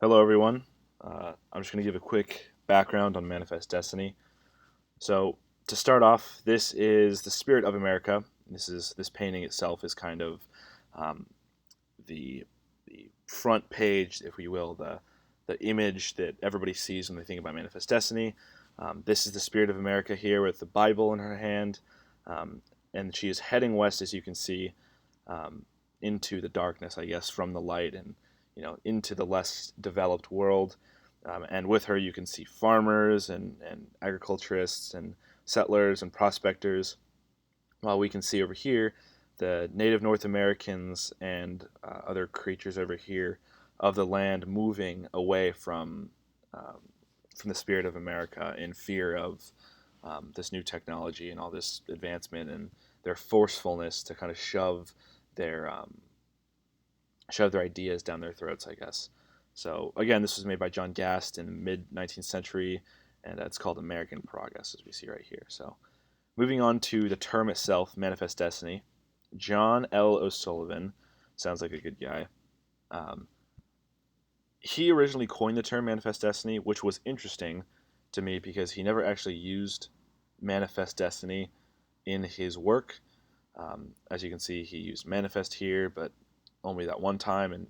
Hello, everyone. I'm just going to give a quick background on Manifest Destiny. So, to start off, this is the spirit of America. This painting itself is kind of um, the the front page, if we will, the image that everybody sees when they think about Manifest Destiny. This is the spirit of America here with the Bible in her hand, um, and she is heading west, as you can see, um, into the darkness, I guess, from the light and into the less developed world. And with her, you can see farmers and agriculturists and settlers and prospectors. While we can see over here the native North Americans and other creatures over here of the land moving away um, from the spirit of America in fear of this new technology and all this advancement and their forcefulness to kind of their um, shove their ideas down their throats, I guess. So again, this was made by John Gast in the mid 19th century, and it's called American Progress, as we see right here. So moving on to the term itself, Manifest Destiny. John L. O'Sullivan sounds like a good guy. Um, he originally coined the term Manifest Destiny, which was interesting to me because he never actually used Manifest Destiny in his work. As you can see, he used Manifest here, but only that one time, and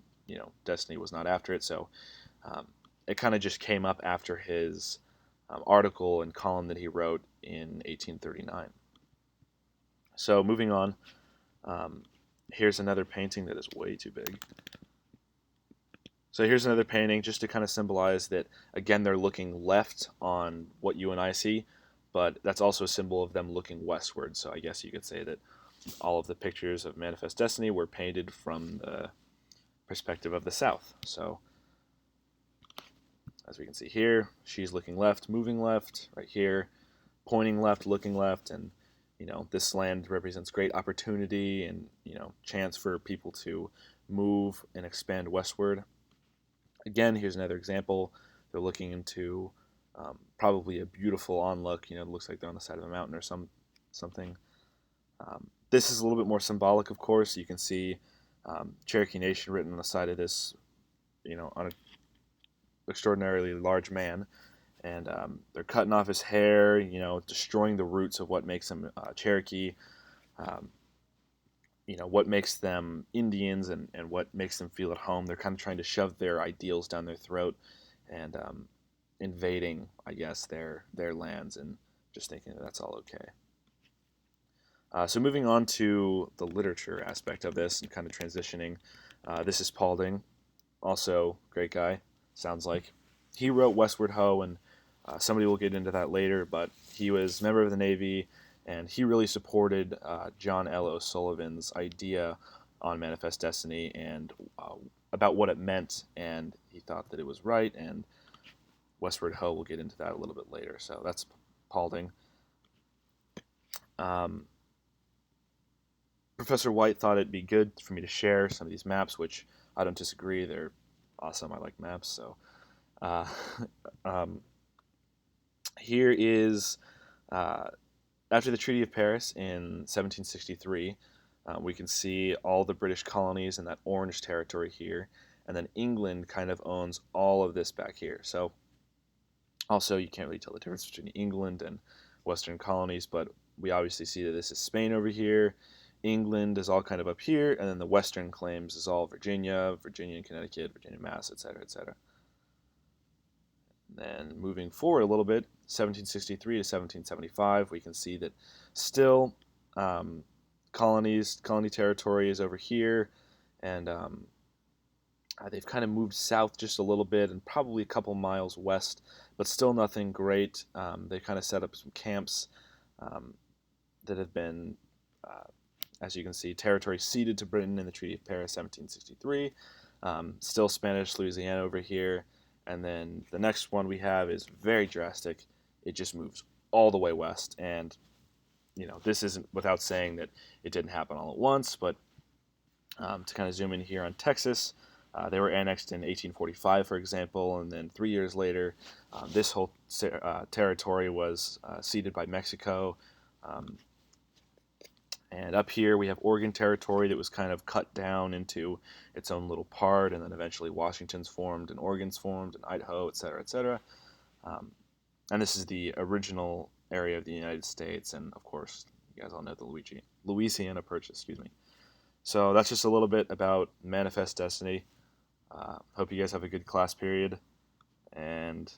Destiny was not after it. So um, it kind of just came up after his article and column that he wrote in 1839. So moving on, um, here's another painting that is way too big. So here's another painting just to kind of symbolize that, again, they're looking left on what you and I see, but that's also a symbol of them looking westward. So I guess you could say that all of the pictures of Manifest Destiny were painted from the perspective of the South. So as we can see here, she's looking left, moving left, right here, pointing left, looking left, and this land represents great opportunity and chance for people to move and expand westward. Again, here's another example. They're looking into probably a beautiful onlook. It looks like they're on the side of a mountain or something. This is a little bit more symbolic, of course. You can see Cherokee Nation written on the side of this, on an extraordinarily large man. And they're cutting off his hair, destroying the roots of what makes him Cherokee, um, what makes them Indians and what makes them feel at home. They're kind of trying to shove their ideals down their throat and invading, I guess, their lands and just thinking that that's all okay. So moving on to the literature aspect of this and kind of transitioning, this is Paulding, also great guy, sounds like. He wrote Westward Ho, and somebody will get into that later, but he was a member of the Navy, and he really supported John L. O'Sullivan's idea on Manifest Destiny and about what it meant, and he thought that it was right, and Westward Ho will get into that a little bit later. So that's Paulding. Um, Professor White thought it'd be good for me to share some of these maps, which I don't disagree. They're awesome. I like maps. So uh, um, here is after the Treaty of Paris in 1763. We can see all the British colonies in that orange territory here, and then England kind of owns all of this back here. So also you can't really tell the difference between England and Western colonies, but we obviously see that this is Spain over here. England is all kind of up here, and then the Western claims is all Virginia, Virginia and Connecticut, Virginia, Mass, etc., etc. Then moving forward a little bit, 1763 to 1775, we can see that still um, colony territory is over here, and they've kind of moved south just a little bit and probably a couple miles west, but still nothing great. They kind of set up some camps um, that have been, as you can see, territory ceded to Britain in the Treaty of Paris, 1763. Still Spanish Louisiana over here. And then the next one we have is very drastic. It just moves all the way west. And, this isn't without saying that it didn't happen all at once, but to kind of zoom in here on Texas, they were annexed in 1845, for example, and then 3 years later, this whole territory was ceded by Mexico. Um, And up here we have Oregon Territory that was kind of cut down into its own little part, and then eventually Washington's formed, and Oregon's formed, and Idaho, et cetera, et cetera. Um, and this is the original area of the United States, and of course, you guys all know the Louisiana Purchase, excuse me. So that's just a little bit about Manifest Destiny. Hope you guys have a good class period, and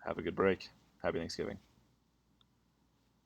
have a good break. Happy Thanksgiving.